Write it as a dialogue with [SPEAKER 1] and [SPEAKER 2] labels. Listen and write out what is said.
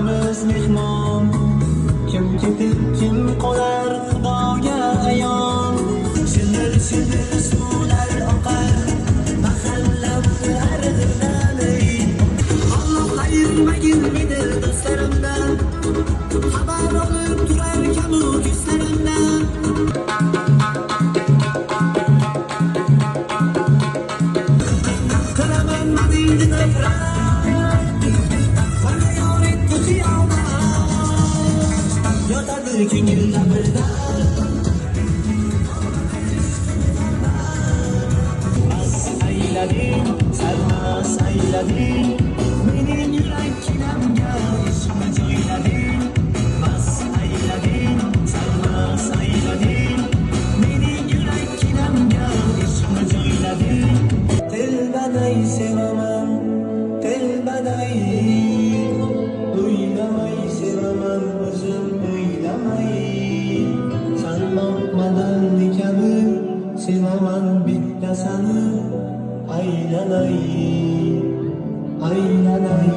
[SPEAKER 1] hammamiz mehmon. Kim ketib kim qolar Xudoga ayon. Shimir shimir suvlar oqar mahallamni ardidan. Alloh ayirmagin meni do'stlarimdan, xabar olib turar kamu ko'zlarimdan. Qilaman madinni nafrat, mana yoritdi qiyomat. Yotadi ko'ngilda birda aylading, sarmas aylading, mening yurak kinamga ishqni joylading. Mas aylading, sarmas aylading, mening yurak kinamga ishqni joylading. Telbaday sevaman, telbaday o'ylamay sevaman, o'zim o'ylamay. Sanmoqmadan kabi sevaman bittasini, aylanay aylanay.